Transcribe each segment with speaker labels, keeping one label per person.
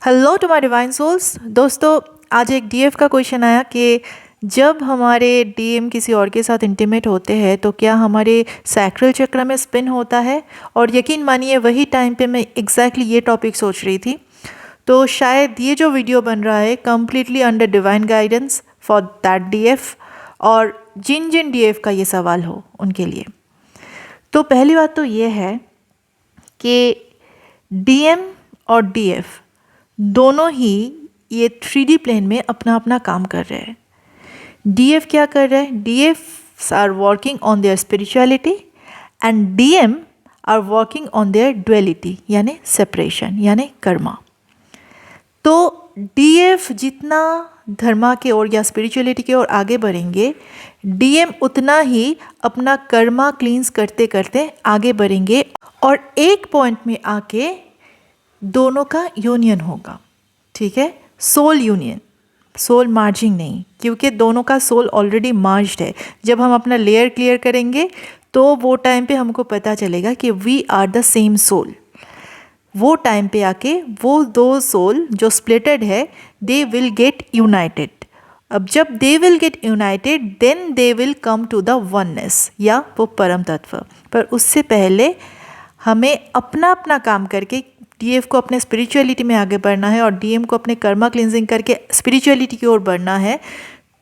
Speaker 1: Hello to my divine souls. दोस्तों, आज एक डीएफ का क्वेश्चन आया कि जब हमारे डीएम किसी और के साथ इंटीमेट होते हैं तो क्या हमारे सैक्रल चक्र में स्पिन होता है। और यकीन मानिए वही टाइम पे मैं एग्जैक्टली ये टॉपिक सोच रही थी। तो शायद ये जो वीडियो बन रहा है completely under divine guidance for that DF, और जिन जिन डीएफ का ये सवाल हो उनके लिए। तो पहली बात तो ये है कि डीएम और डीएफ दोनों ही ये 3D प्लेन में अपना अपना काम कर रहे हैं। डीएफ क्या कर रहे हैं? DF are working on their spirituality and DM are working on their duality, यानी सेपरेशन, यानी कर्मा। तो डीएफ जितना धर्मा के ओर या स्पिरिचुअलिटी की ओर आगे बढ़ेंगे, डीएम उतना ही अपना कर्मा क्लींस करते करते आगे बढ़ेंगे और एक पॉइंट में आके दोनों का यूनियन होगा। ठीक है, सोल यूनियन, सोल मार्जिंग नहीं, क्योंकि दोनों का सोल ऑलरेडी मार्ज्ड है। जब हम अपना लेयर क्लियर करेंगे तो वो टाइम पे हमको पता चलेगा कि we are the same soul. वो टाइम पे आके वो दो सोल जो स्प्लिटेड है दे विल गेट यूनाइटेड। अब जब they will get united then they will come to the oneness या वो परम तत्व। पर उससे पहले हमें अपना अपना काम करके डीएफ को अपने स्पिरिचुअलिटी में आगे बढ़ना है और डीएम को अपने कर्मा क्लिनजिंग करके स्पिरिचुअलिटी की ओर बढ़ना है,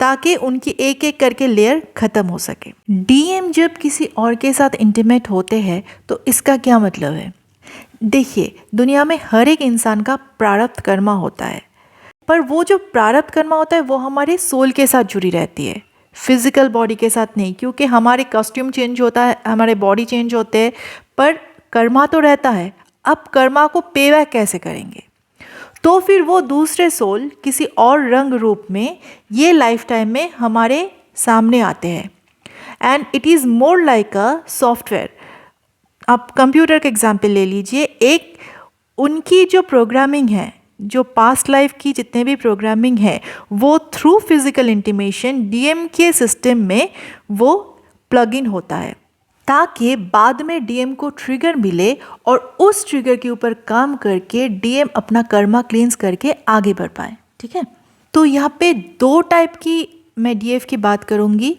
Speaker 1: ताकि उनकी एक एक करके लेयर खत्म हो सके। डीएम जब किसी और के साथ इंटीमेट होते हैं तो इसका क्या मतलब है? देखिए, दुनिया में हर एक इंसान का प्रारब्ध कर्मा होता है, पर वो जो प्रारब्ध कर्मा होता है वो हमारे सोल के साथ जुड़ी रहती है, फिजिकल बॉडी के साथ नहीं। क्योंकि हमारे कॉस्ट्यूम चेंज होता है, हमारे बॉडी चेंज होते हैं, पर कर्मा तो रहता है। अब कर्मा को पे बैक कैसे करेंगे? तो फिर वो दूसरे सोल किसी और रंग रूप में ये लाइफ टाइम में हमारे सामने आते हैं and it is more like a software. आप कंप्यूटर का एग्जाम्पल ले लीजिए। एक उनकी जो प्रोग्रामिंग है, जो पास्ट लाइफ की जितने भी प्रोग्रामिंग है, वो थ्रू फिजिकल इंटीमेशन डीएम के सिस्टम में वो प्लग इन होता है, ताकि बाद में डीएम को ट्रिगर मिले और उस ट्रिगर के ऊपर काम करके डीएम अपना कर्मा क्लींस करके आगे बढ़ पाए। ठीक है, तो यहाँ पे दो टाइप की मैं डीएफ की बात करूँगी।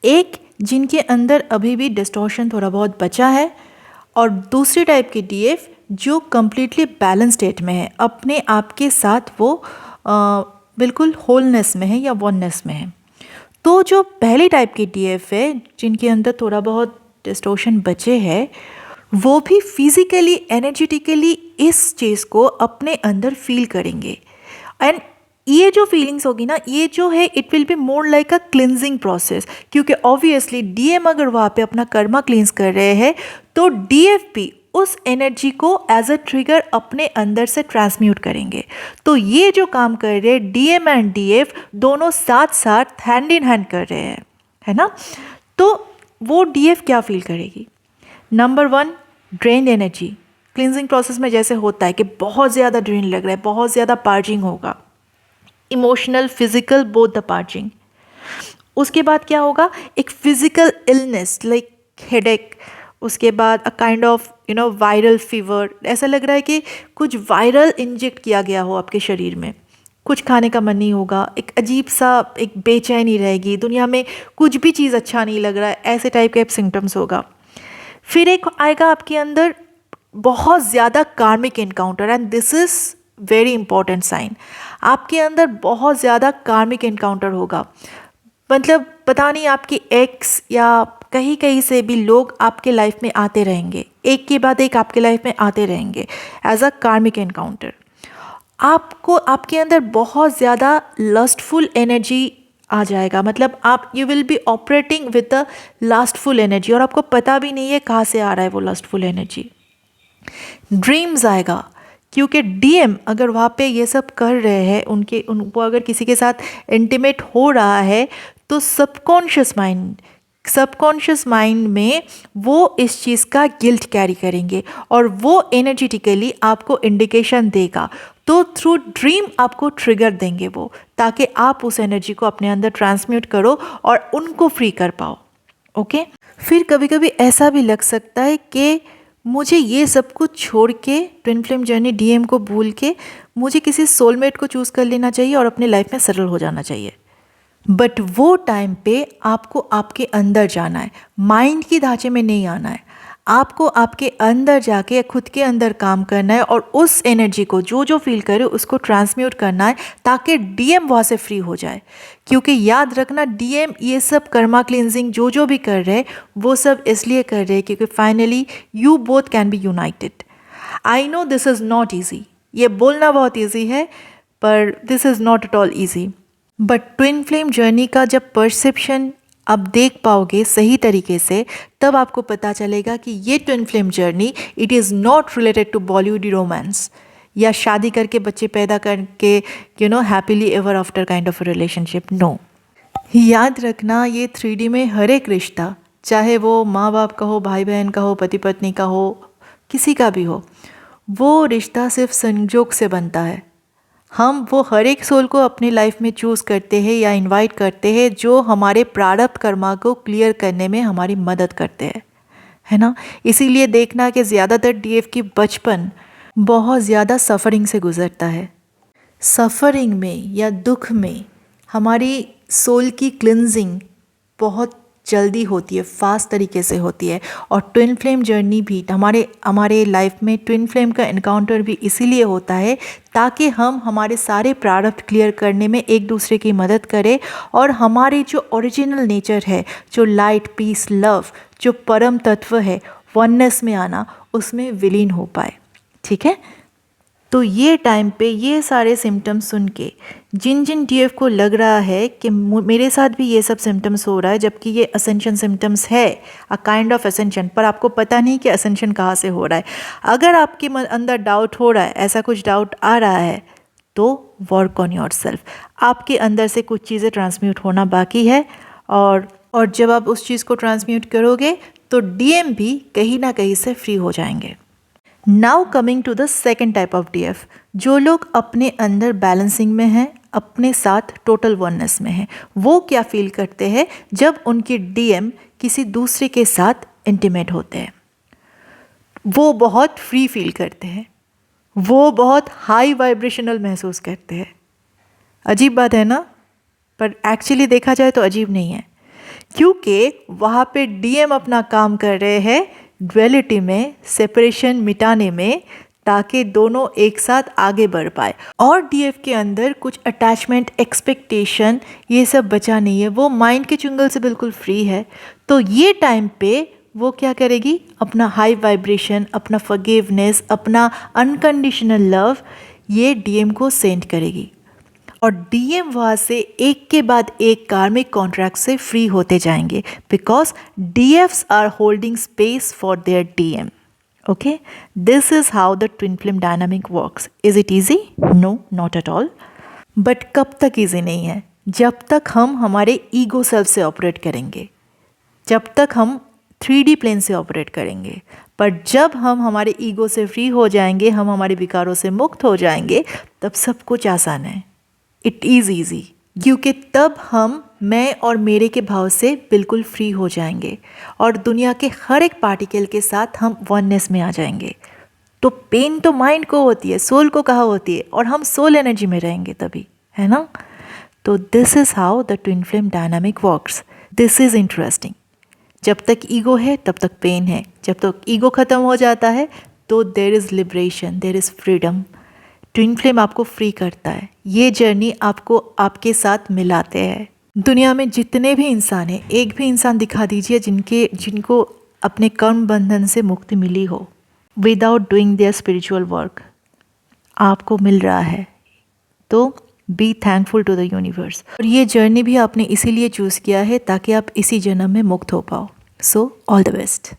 Speaker 1: एक जिनके अंदर अभी भी डिस्टॉर्शन थोड़ा बहुत बचा है, और दूसरी टाइप की डीएफ जो कम्प्लीटली बैलेंस स्टेट में है, अपने आप के साथ वो बिल्कुल होलनेस में है या वननेस में है। तो जो पहली टाइप की डीएफ है जिनके अंदर थोड़ा बहुत डिस्टॉर्शन बचे हैं, वो भी फिजिकली एनर्जेटिकली इस चीज़ को अपने अंदर फील करेंगे। एंड ये जो फीलिंग्स होगी ना, ये जो है it will be more like a cleansing process. क्योंकि ऑब्वियसली डीएम अगर वहाँ पे अपना कर्मा क्लींस कर रहे हैं तो डीएफ भी उस एनर्जी को एज अ ट्रिगर अपने अंदर से ट्रांसम्यूट करेंगे। तो ये जो काम कर रहे हैं डीएम एंड डीएफ दोनों साथ साथ हैंड इन हैंड कर रहे हैं, है ना। तो वो डीएफ क्या फील करेगी? Number 1, drain energy. Cleansing process में जैसे होता है कि बहुत ज़्यादा ड्रेन लग रहा है, बहुत ज़्यादा पार्जिंग होगा, इमोशनल फिजिकल बोथ द पार्जिंग। उसके बाद क्या होगा? एक फिजिकल इलनेस लाइक हेडेक, उसके बाद a kind of viral fever. ऐसा लग रहा है कि कुछ वायरल इंजेक्ट किया गया हो आपके शरीर में। कुछ खाने का मन नहीं होगा, एक अजीब सा एक बेचैनी रहेगी, दुनिया में कुछ भी चीज़ अच्छा नहीं लग रहा है, ऐसे टाइप के सिम्टम्स होगा। फिर एक आएगा आपके अंदर बहुत ज़्यादा karmic encounter, and this is very important sign. आपके अंदर बहुत ज़्यादा कार्मिक एनकाउंटर होगा, मतलब पता नहीं आपकी एक्स या कहीं कहीं से भी लोग आपके लाइफ में आते रहेंगे, एक के बाद एक आपके लाइफ में आते रहेंगे एज अ कार्मिक एनकाउंटर। आपको आपके अंदर बहुत ज़्यादा लस्टफुल एनर्जी आ जाएगा, मतलब आप you will be operating with the lustful energy और आपको पता भी नहीं है कहाँ से आ रहा है वो लस्टफुल एनर्जी। ड्रीम्स आएगा, क्योंकि डीएम अगर वहाँ पे ये सब कर रहे हैं, उनको अगर किसी के साथ इंटीमेट हो रहा है तो सबकॉन्शियस माइंड में वो इस चीज़ का गिल्ट कैरी करेंगे और वो एनर्जेटिकली आपको इंडिकेशन देगा। तो थ्रू ड्रीम आपको ट्रिगर देंगे वो, ताकि आप उस एनर्जी को अपने अंदर ट्रांसम्यूट करो और उनको फ्री कर पाओ। ओके, फिर कभी कभी ऐसा भी लग सकता है कि मुझे ये सब कुछ छोड़ के ट्विन फ्लेम जर्नी डीएम को भूल के मुझे किसी सोलमेट को चूज़ कर लेना चाहिए और अपने लाइफ में सेटल हो जाना चाहिए। बट वो टाइम पे आपको आपके अंदर जाना है, माइंड की ढांचे में नहीं आना है। आपको आपके अंदर जाके खुद के अंदर काम करना है और उस एनर्जी को जो जो फील करे उसको ट्रांसम्यूट करना है ताकि डीएम वहाँ से फ्री हो जाए। क्योंकि याद रखना, डीएम ये सब कर्मा क्लिनजिंग जो जो भी कर रहे हैं वो सब इसलिए कर रहे हैं क्योंकि finally you both can be united. I know this is not easy, ये बोलना बहुत ईजी है पर this is not at all easy. But twin flame journey का जब परसेप्शन आप देख पाओगे सही तरीके से, तब आपको पता चलेगा कि ये twin flame journey it is not related to Bollywood romance या शादी करके बच्चे पैदा करके happily ever after kind of relationship. No, याद रखना ये 3D में हर एक रिश्ता, चाहे वो माँ बाप का हो, भाई बहन का हो, पति पत्नी का हो, किसी का भी हो, वो रिश्ता सिर्फ संजोग से बनता है। हम वो हर एक सोल को अपनी लाइफ में चूज़ करते हैं या इनवाइट करते हैं जो हमारे प्रारब्ध कर्मा को क्लियर करने में हमारी मदद करते हैं, है ना। इसीलिए देखना कि ज़्यादातर डीएफ की बचपन बहुत ज़्यादा सफ़रिंग से गुजरता है। सफ़रिंग में या दुख में हमारी सोल की क्लिनजिंग बहुत जल्दी होती है, फास्ट तरीके से होती है। और ट्विन फ्लेम जर्नी भी हमारे लाइफ में ट्विन फ्लेम का इनकाउंटर भी इसीलिए होता है ताकि हम हमारे सारे प्रारब्ध क्लियर करने में एक दूसरे की मदद करें और हमारे जो ओरिजिनल नेचर है, जो लाइट, पीस, लव, जो परम तत्व है, वननेस में आना, उसमें विलीन हो पाए। ठीक है, तो ये टाइम पे ये सारे सिम्टम्स सुन के जिन जिन डीएफ को लग रहा है कि मेरे साथ भी ये सब सिम्टम्स हो रहा है, जबकि ये असेंशन सिम्टम्स है, अ काइंड ऑफ असेंशन, पर आपको पता नहीं कि असेंशन कहाँ से हो रहा है। अगर आपके अंदर डाउट हो रहा है, ऐसा कुछ डाउट आ रहा है, तो वर्क ऑन योरसेल्फ। आपके अंदर से कुछ चीज़ें ट्रांसम्यूट होना बाकी है और जब आप उस चीज़ को ट्रांसम्यूट करोगे तो डीएम भी कहीं ना कहीं से फ्री हो जाएंगे। Now coming to the second type of DF, जो लोग अपने अंदर बैलेंसिंग में हैं, अपने साथ टोटल वननेस में हैं, वो क्या फील करते हैं जब उनके डीएम किसी दूसरे के साथ इंटीमेट होते हैं। वो बहुत फ्री फील करते हैं, वो बहुत हाई वाइब्रेशनल महसूस करते हैं। अजीब बात है ना, पर एक्चुअली देखा जाए तो अजीब नहीं है, क्योंकि वहाँ पे डीएम अपना काम कर रहे हैं ड्युअलिटी में, सेपरेशन मिटाने में, ताकि दोनों एक साथ आगे बढ़ पाए। और डीएफ के अंदर कुछ अटैचमेंट, एक्सपेक्टेशन, ये सब बचा नहीं है, वो माइंड के चुंगल से बिल्कुल फ्री है। तो ये टाइम पे वो क्या करेगी, अपना हाई वाइब्रेशन, अपना फॉरगिवनेस, अपना अनकंडीशनल लव ये डीएम को सेंड करेगी और डीएम वहाँ से एक के बाद एक कार्मिक कॉन्ट्रैक्ट से फ्री होते जाएंगे, because DFs are holding space for their DM. Okay, this is how the twin flame dynamic works. Is it easy? No, not at all. But कब तक ईजी नहीं है? जब तक हम हमारे ईगो सेल्फ से ऑपरेट करेंगे, जब तक हम 3D प्लेन से ऑपरेट करेंगे। पर जब हम हमारे ईगो से फ्री हो जाएंगे, हम हमारे विकारों से मुक्त हो जाएंगे, तब सब कुछ आसान है। इट इज़ ईजी, क्योंकि तब हम मैं और मेरे के भाव से बिल्कुल फ्री हो जाएंगे और दुनिया के हर एक पार्टिकल के साथ हम वननेस में आ जाएंगे। तो पेन तो माइंड को होती है, सोल को कहाँ होती है, और हम सोल एनर्जी में रहेंगे तभी, है ना। तो this is how the twin flame dynamic works. This is interesting. जब तक ईगो है तब तक पेन है, जब तक ईगो ख़त्म हो जाता है तो there is liberation, there is freedom. Twin flame आपको फ्री करता है। ये जर्नी आपको आपके साथ मिलाते हैं। दुनिया में जितने भी इंसान हैं, एक भी इंसान दिखा दीजिए जिनको अपने कर्म बंधन से मुक्ति मिली हो without doing their spiritual work. आपको मिल रहा है, तो be thankful to the universe. और ये जर्नी भी आपने इसीलिए चूज़ किया है ताकि आप इसी जन्म में मुक्त हो पाओ। So all the best.